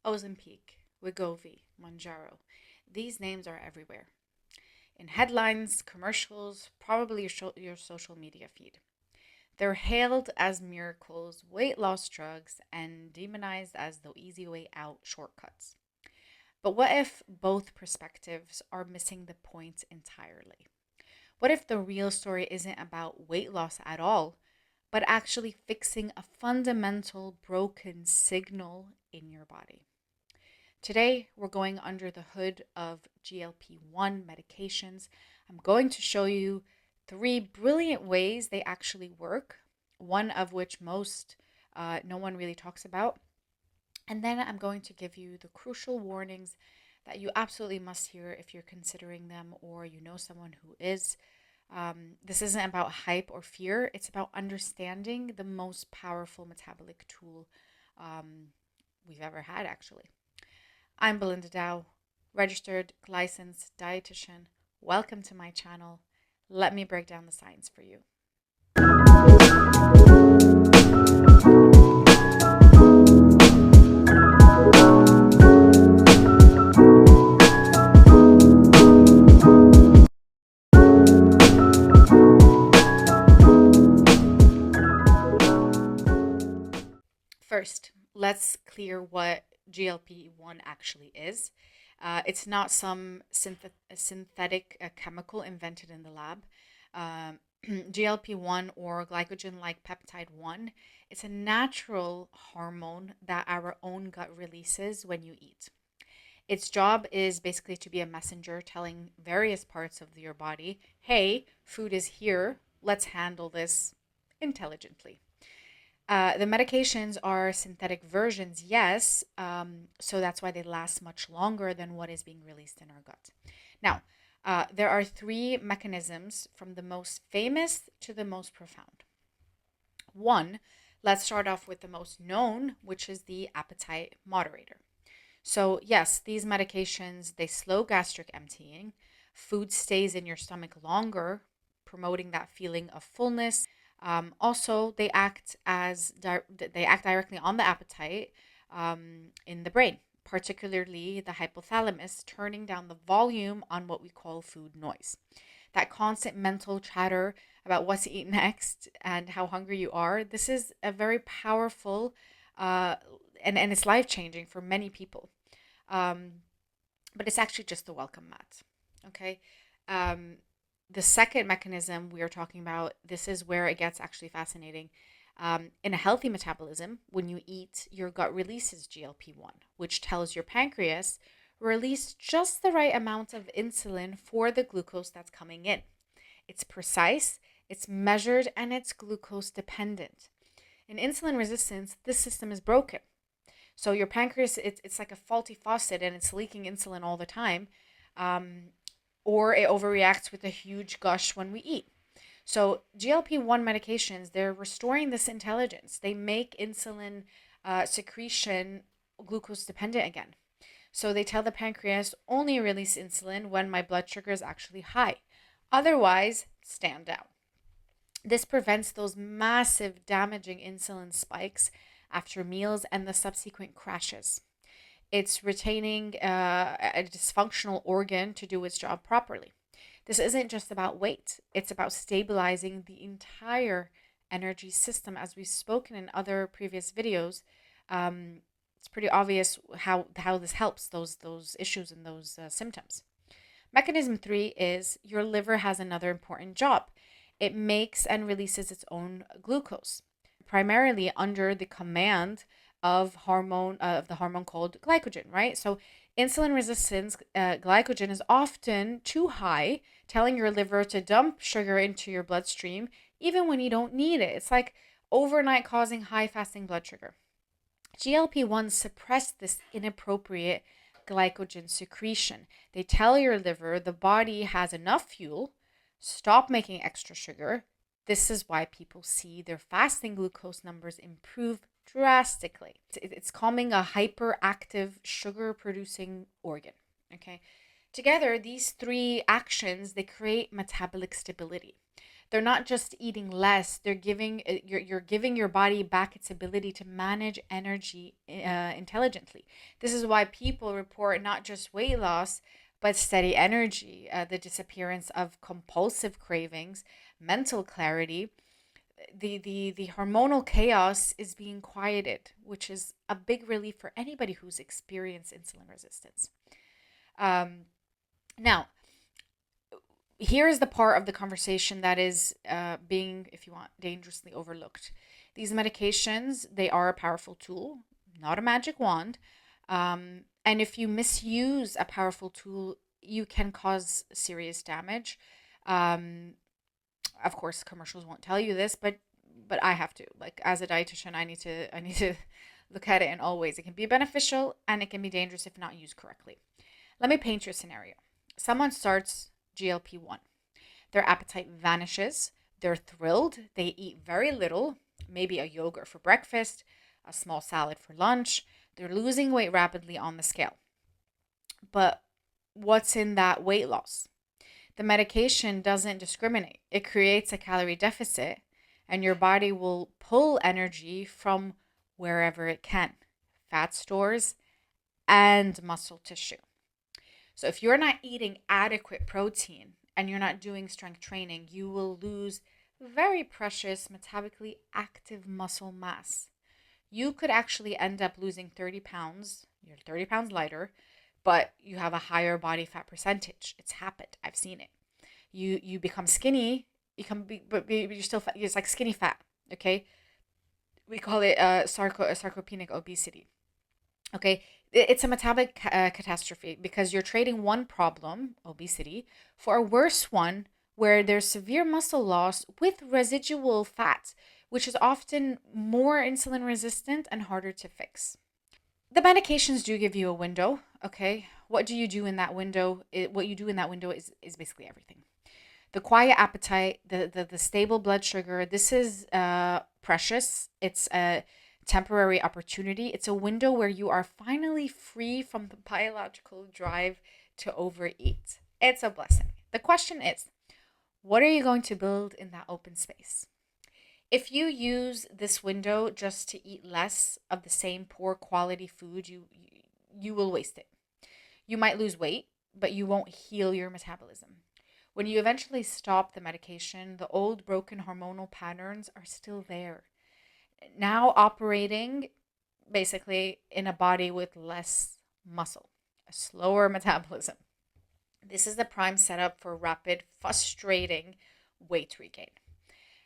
Ozempic, Wegovy, Mounjaro. These names are everywhere. In headlines, commercials, probably your social media feed. They're hailed as miracles, weight loss drugs, and demonized as the easy way out shortcuts. But what if both perspectives are missing the point entirely? What if the real story isn't about weight loss at all, but actually fixing a fundamental broken signal in your body? Today, we're going under the hood of GLP-1 medications. I'm going to show you three brilliant ways they actually work, one of which no one really talks about. And then I'm going to give you the crucial warnings that you absolutely must hear if you're considering them or you know someone who is. This isn't about hype or fear. It's about understanding the most powerful metabolic tool we've ever had, actually. I'm Belinda Dow, registered licensed dietitian. Welcome to my channel. Let me break down the science for you. First, let's clear what GLP-1 actually is. It's not some synthetic chemical invented in the lab. GLP-1 or glycogen-like peptide 1, it's a natural hormone that our own gut releases when you eat. Its job is basically to be a messenger telling various parts of your body, hey, food is here. Let's handle this intelligently. The medications are synthetic versions, yes, so that's why they last much longer than what is being released in our gut. Now, there are three mechanisms from the most famous to the most profound. One, let's start off with the most known, which is the appetite moderator. So yes, these medications, they slow gastric emptying. Food stays in your stomach longer, promoting that feeling of fullness. Also, they act directly on the appetite in the brain, particularly the hypothalamus, turning down the volume on what we call food noise. That constant mental chatter about what to eat next and how hungry you are. This is a very powerful and it's life changing for many people. But it's actually just the welcome mat. Okay. The second mechanism we are talking about, this is where it gets actually fascinating. In a healthy metabolism, when you eat, your gut releases GLP-1, which tells your pancreas release just the right amount of insulin for the glucose that's coming in. It's precise, it's measured, and it's glucose dependent. In insulin resistance, this system is broken. So your pancreas, it's like a faulty faucet and it's leaking insulin all the time. Or it overreacts with a huge gush when we eat. So GLP-1 medications, they're restoring this intelligence. They make insulin secretion glucose dependent again. So they tell the pancreas, only release insulin when my blood sugar is actually high. Otherwise, stand down. This prevents those massive damaging insulin spikes after meals and the subsequent crashes. It's retaining a dysfunctional organ to do its job properly. This isn't just about weight. It's about stabilizing the entire energy system. As we've spoken in other previous videos, it's pretty obvious how this helps those issues and those symptoms. Mechanism 3 is your liver has another important job. It makes and releases its own glucose, primarily under the command of the hormone called glycogen, right? So insulin resistance glycogen is often too high, telling your liver to dump sugar into your bloodstream even when you don't need it. It's like overnight causing high fasting blood sugar. GLP-1s suppress this inappropriate glycogen secretion. They tell your liver the body has enough fuel, stop making extra sugar. This is why people see their fasting glucose numbers improve drastically. It's calming a hyperactive sugar producing organ. Okay. Together, these three actions, they create metabolic stability. They're not just eating less, they're giving you're giving your body back its ability to manage energy intelligently. This is why people report not just weight loss but steady energy, the disappearance of compulsive cravings, mental clarity. The hormonal chaos is being quieted, which is a big relief for anybody who's experienced insulin resistance. um, Now, here is the part of the conversation that is being, if you want, dangerously overlooked. These medications, they are a powerful tool, not a magic wand. And if you misuse a powerful tool, you can cause serious damage. Um, of course, commercials won't tell you this, but I have to. Like, as a dietitian, I need to look at it in all ways. It can be beneficial and it can be dangerous if not used correctly. Let me paint you a scenario. Someone starts GLP-1. Their appetite vanishes. They're thrilled. They eat very little, maybe a yogurt for breakfast, a small salad for lunch. They're losing weight rapidly on the scale. But what's in that weight loss? The medication doesn't discriminate. It creates a calorie deficit, and your body will pull energy from wherever it can, fat stores and muscle tissue. So if you're not eating adequate protein and you're not doing strength training, you will lose very precious metabolically active muscle mass. You could actually end up losing 30 pounds. You're 30 pounds lighter, but you have a higher body fat percentage. It's happened. I've seen it. You become skinny, but you're still fat. It's like skinny fat. Okay, we call it sarcopenic obesity. Okay, it's a metabolic catastrophe because you're trading one problem, obesity, for a worse one where there's severe muscle loss with residual fat, which is often more insulin resistant and harder to fix. The medications do give you a window. Okay, what do you do in that window? What you do in that window is basically everything. The quiet appetite, the stable blood sugar. This is precious. It's a temporary opportunity. It's a window where you are finally free from the biological drive to overeat. It's a blessing. The question is, what are you going to build in that open space? If you use this window just to eat less of the same poor quality food, you will waste it. You might lose weight, but you won't heal your metabolism. When you eventually stop the medication, the old broken hormonal patterns are still there, now operating basically in a body with less muscle, a slower metabolism. This is the prime setup for rapid, frustrating weight regain.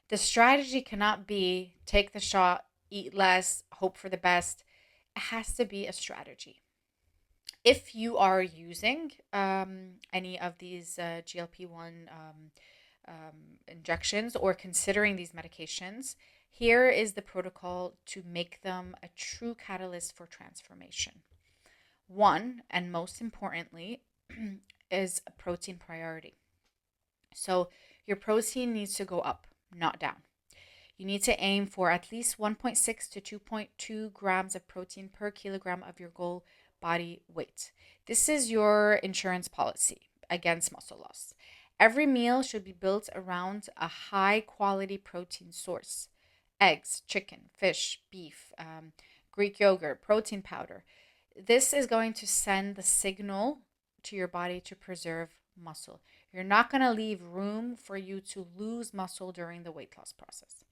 The strategy cannot be take the shot, eat less, hope for the best. It has to be a strategy. If you are using any of these GLP-1 injections or considering these medications, here is the protocol to make them a true catalyst for transformation. One, and most importantly, is a protein priority. So your protein needs to go up, not down. You need to aim for at least 1.6 to 2.2 grams of protein per kilogram of your goal body weight. This is your insurance policy against muscle loss. Every meal should be built around a high quality protein source: eggs, chicken, fish, beef, Greek yogurt, protein powder. This is going to send the signal to your body to preserve muscle. You're not going to leave room for you to lose muscle during the weight loss process.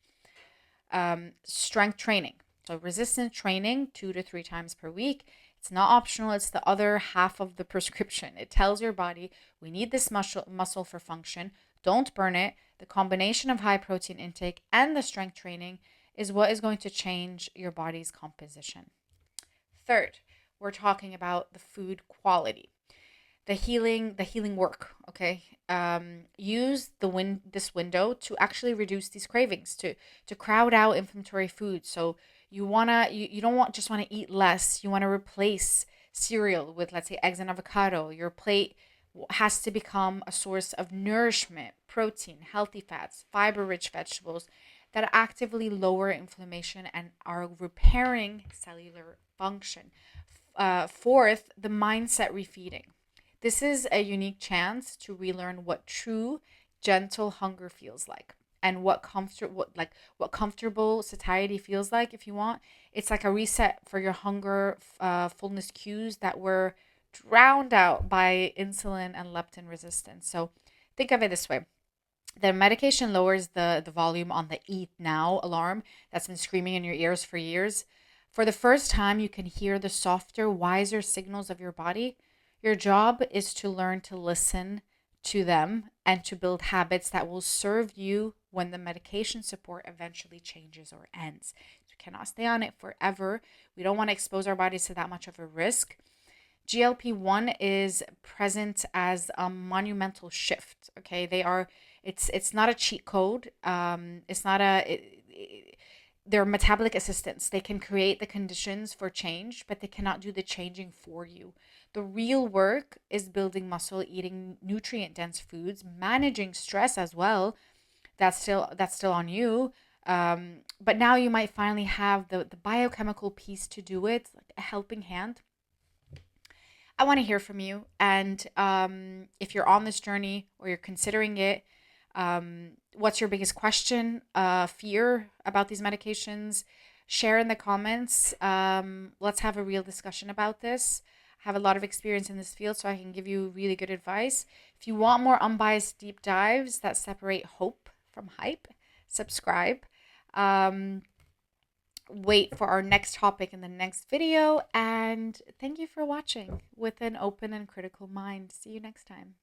Strength training. So resistance training 2 to 3 times per week. It's not optional. It's the other half of the prescription. It tells your body, we need this muscle for function. Don't burn it. The combination of high protein intake and the strength training is what is going to change your body's composition. Third, we're talking about the food quality, the healing work. Okay, use this window to actually reduce these cravings, to crowd out inflammatory foods. So you don't want to eat less. You want to replace cereal with, let's say, eggs and avocado. Your plate has to become a source of nourishment, protein, healthy fats, fiber-rich vegetables that actively lower inflammation and are repairing cellular function. Fourth, the mindset refeeding. This is a unique chance to relearn what true, gentle hunger feels like. and what comfortable satiety feels like. If you want, it's like a reset for your hunger, fullness cues that were drowned out by insulin and leptin resistance. So think of it this way: the medication lowers the volume on the eat now alarm that's been screaming in your ears for years. For the first time, you can hear the softer, wiser signals of your body. Your job is to learn to listen to them and to build habits that will serve you when the medication support eventually changes or ends. You cannot stay on it forever. We don't want to expose our bodies to that much of a risk. GLP-1 is present as a monumental shift. Okay, it's not a cheat code. It's not they're metabolic assistants. They can create the conditions for change, but they cannot do the changing for you. The real work is building muscle, eating nutrient dense foods, managing stress as well. That's still on you. But now you might finally have the biochemical piece to do it, like a helping hand. I want to hear from you. And if you're on this journey or you're considering it, what's your biggest question, fear about these medications? Share in the comments. Let's have a real discussion about this. I have a lot of experience in this field, so I can give you really good advice. If you want more unbiased deep dives that separate hope from hype, subscribe. Wait for our next topic in the next video. And thank you for watching with an open and critical mind. See you next time.